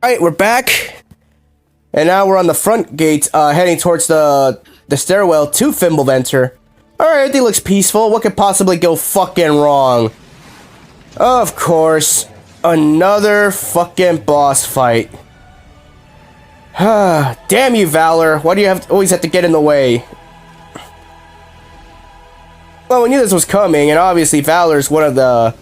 Alright, we're back. And now we're on the front gate, heading towards the stairwell to Fimbleventr. Alright, everything looks peaceful. What could possibly go fucking wrong? Of course. Another fucking boss fight. Damn you, Valor. Why do you always have to get in the way? Well, we knew this was coming, and obviously Valor's one of the...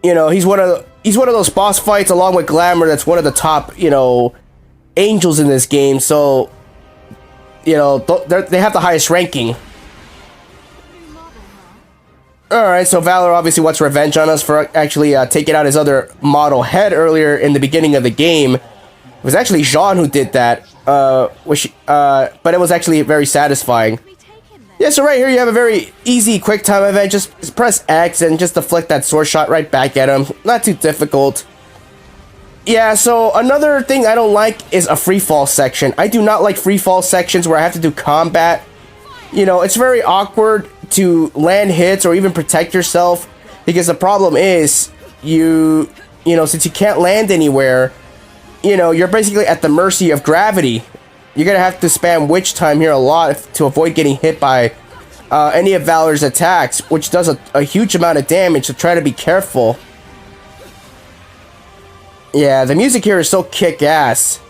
You know, he's one of those boss fights, along with Glamour, that's one of the top, you know, angels in this game, so... You know, they have the highest ranking. Alright, so Valor obviously wants revenge on us for actually taking out his other model head earlier in the beginning of the game. It was actually Jean who did that, but it was actually very satisfying. Yeah, so right here you have a very easy quick time event. Just press X and just deflect that sword shot right back at him. Not too difficult. Yeah, so another thing I don't like is a free fall section. I do not like free fall sections where I have to do combat. You know, it's very awkward to land hits or even protect yourself, because the problem is you know, since you can't land anywhere, you know, you're basically at the mercy of gravity. You're gonna have to spam witch time here a lot to avoid getting hit by any of Valor's attacks, which does a huge amount of damage, so try to be careful. Yeah, the music here is so kick-ass.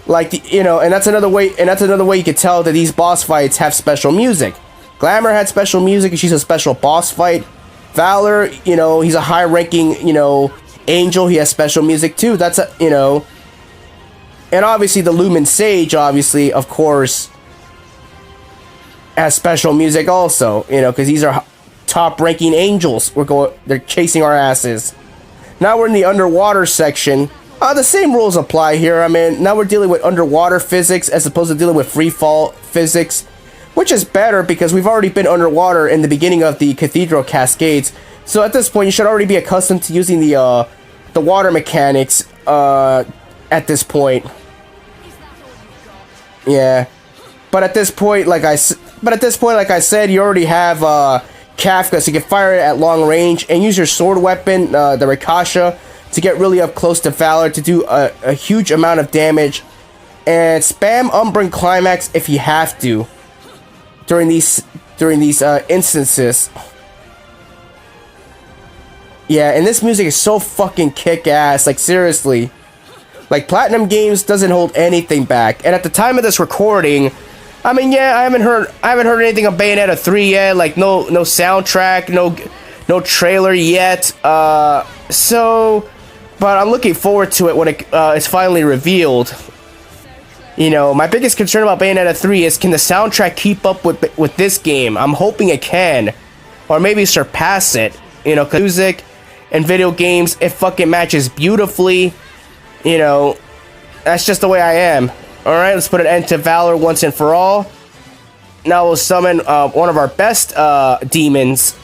Like, you know, and that's another way you could tell that these boss fights have special music. Glamour had special music, and she's a special boss fight. Valor, you know, he's a high-ranking, you know, angel. He has special music too. That's a, you know, and obviously the Lumen Sage, obviously, of course, has special music also. You know, because these are top-ranking angels. They're chasing our asses. Now we're in the underwater section. The same rules apply here. I mean, now we're dealing with underwater physics as opposed to dealing with free fall physics, which is better because we've already been underwater in the beginning of the Cathedral Cascades. So at this point, you should already be accustomed to using the water mechanics at this point. Yeah, but at this point, like I said, you already have Kafka, so you can fire it at long range and use your sword weapon, the Rikasha, to get really up close to Valor to do a huge amount of damage, and spam Umbran Climax if you have to during these instances. Yeah, and this music is so fucking kick-ass, like seriously. Like, Platinum Games doesn't hold anything back. And at the time of this recording, I mean, yeah, I haven't heard anything of Bayonetta 3 yet. Like, no soundtrack, no trailer yet. So, but I'm looking forward to it when it's finally revealed. You know, my biggest concern about Bayonetta 3 is, can the soundtrack keep up with this game? I'm hoping it can, or maybe surpass it. You know, 'cause music and video games, it fucking matches beautifully. You know, that's just the way I am. Alright, let's put an end to Valor once and for all. Now we'll summon one of our best demons,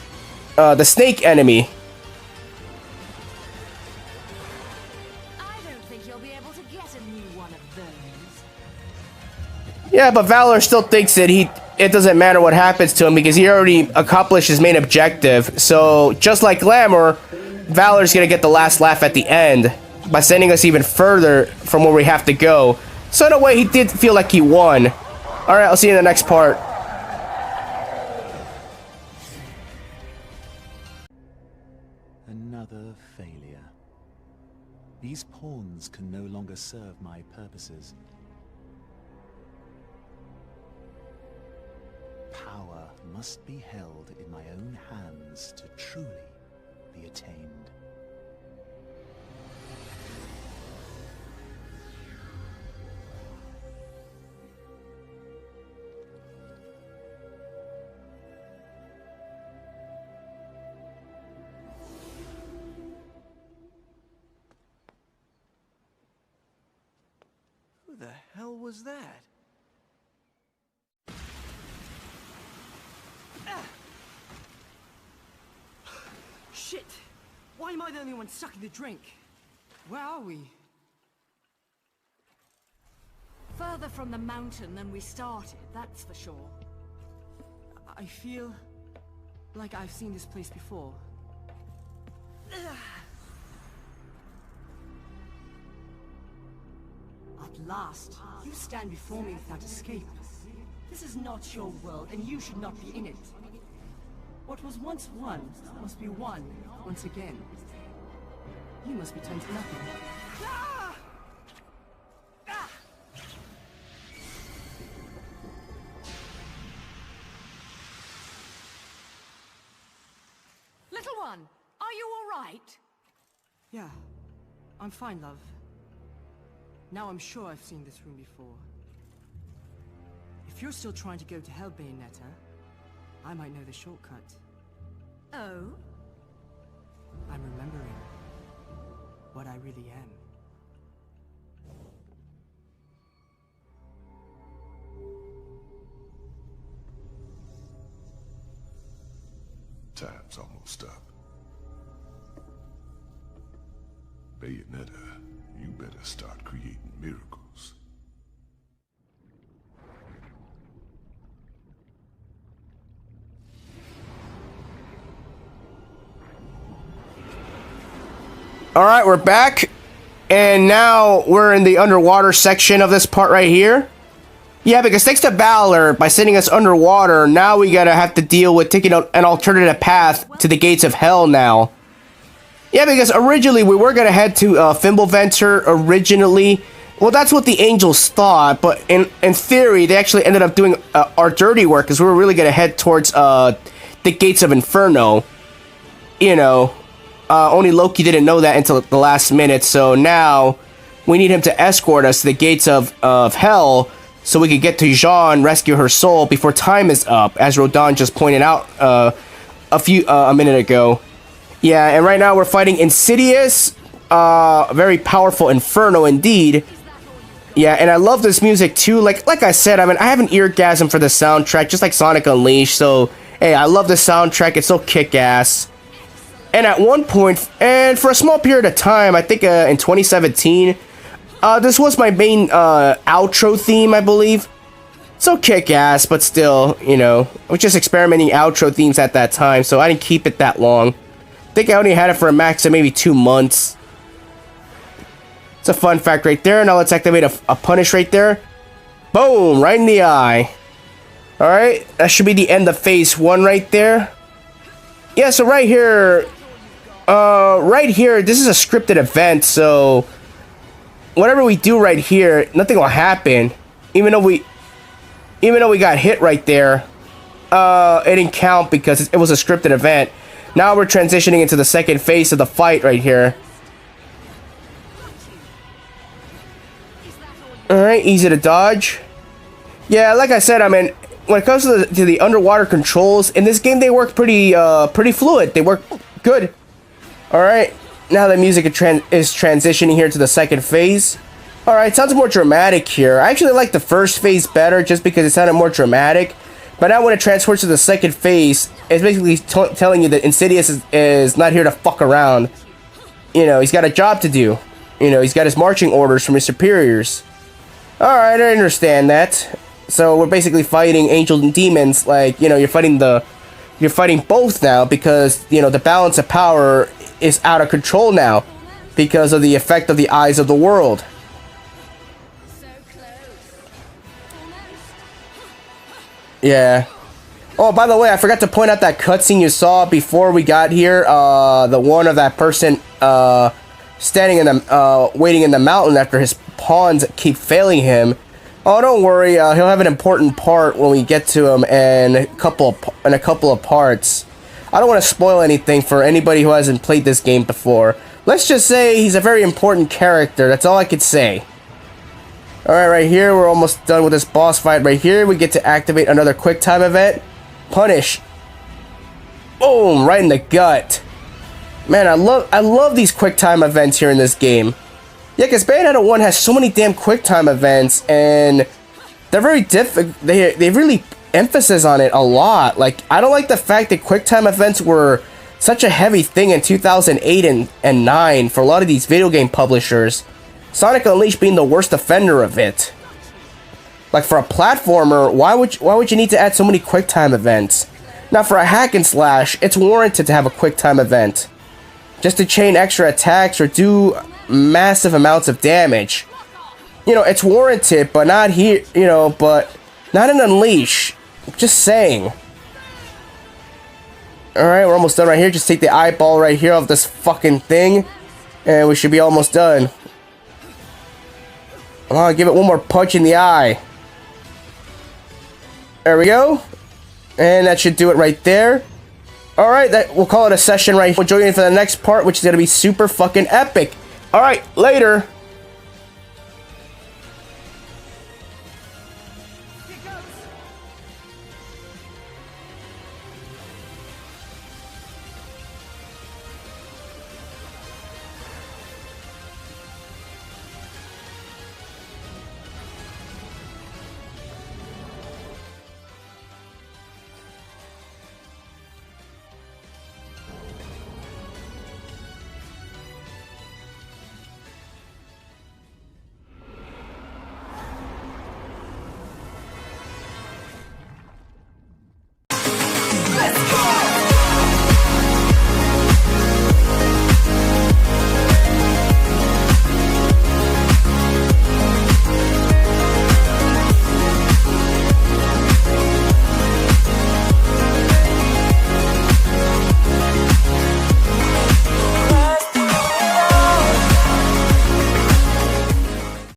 the snake enemy. I don't think you'll be able to get a new one of those. Yeah, but Valor still thinks that it doesn't matter what happens to him because he already accomplished his main objective. So, just like Glamour, Valor's gonna get the last laugh at the end by sending us even further from where we have to go. So in a way, he did feel like he won. Alright, I'll see you in the next part. Another failure. These pawns can no longer serve my purposes. Power must be held in my own hands to truly be attained. Who the hell was that? Shit! Why am I the only one sucking the drink? Where are we? Further from the mountain than we started, that's for sure. I feel like I've seen this place before. At last, you stand before me without escape. This is not your world, and you should not be in it. What was once one must be one once again. You must be turned to nothing. Ah! Ah! Little one, are you all right? Yeah, I'm fine, love. Now I'm sure I've seen this room before. If you're still trying to go to hell, Bayonetta, I might know the shortcut. Oh? I'm remembering what I really am. Time's almost up. Bayonetta, you better start creating miracles. Alright, we're back. And now we're in the underwater section of this part right here. Yeah, because thanks to Valor, by sending us underwater, now we gotta have to deal with taking an alternative path to the gates of hell now. Yeah, because originally we were gonna head to Fimbleventr originally. Well, that's what the angels thought, but in theory, they actually ended up doing our dirty work, because we were really gonna head towards the gates of Inferno. You know, only Loki didn't know that until the last minute, so now we need him to escort us to the gates of hell, so we could get to Jean, rescue her soul before time is up, as Rodin just pointed out a minute ago. Yeah, and right now we're fighting Insidious, a very powerful Inferno indeed. Yeah, and I love this music too. Like I said, I mean, I have an eargasm for the soundtrack, just like Sonic Unleashed. So, hey, I love the soundtrack. It's so kick-ass. And at one point, and for a small period of time, I think in 2017, this was my main outro theme, I believe. So kick-ass, but still, you know, I was just experimenting outro themes at that time, so I didn't keep it that long. I think I only had it for a max of maybe 2 months. It's a fun fact right there. Now let's activate a punish right there. Boom! Right in the eye. Alright, that should be the end of phase 1 right there. Yeah, so right here, this is a scripted event, so whatever we do right here, nothing will happen. Even though we got hit right there, it didn't count because it was a scripted event. Now we're transitioning into the second phase of the fight right here. Alright, easy to dodge. Yeah, like I said, I mean, when it comes to the underwater controls, in this game they work pretty fluid. They work good. Alright, now the music is transitioning here to the second phase. Alright, sounds more dramatic here. I actually like the first phase better just because it sounded more dramatic. But now when it transfers to the second phase, it's basically telling you that Insidious is not here to fuck around. You know, he's got a job to do. You know, he's got his marching orders from his superiors. Alright, I understand that. So we're basically fighting angels and demons, like, you know, you're fighting both now because, you know, the balance of power is out of control now because of the effect of the eyes of the world. Yeah. Oh, by the way, I forgot to point out that cutscene you saw before we got here. The one of that person standing in the waiting in the mountain after his pawns keep failing him. Oh, don't worry. He'll have an important part when we get to him in a couple of parts. I don't want to spoil anything for anybody who hasn't played this game before. Let's just say he's a very important character. That's all I could say. Alright, right here, we're almost done with this boss fight right here. We get to activate another quick time event. Punish. Boom, right in the gut. Man, I love these quick time events here in this game. Yeah, because Bayonetta 1 has so many damn quick time events, and they're very they really emphasis on it a lot. Like, I don't like the fact that quick time events were such a heavy thing in 2008 and 9 for a lot of these video game publishers. Sonic Unleashed being the worst offender of it. Like, for a platformer, why would you need to add so many quick time events? Now, for a hack and slash, it's warranted to have a quick time event, just to chain extra attacks or do massive amounts of damage. you know, it's warranted, but not here, you know, but not in Unleash. Just saying. Alright, we're almost done right here. Just take the eyeball right here off this fucking thing. And we should be almost done. Come on, give it one more punch in the eye. There we go. And that should do it right there. Alright, we'll call it a session right here. We'll join in for the next part, which is going to be super fucking epic. Alright, later.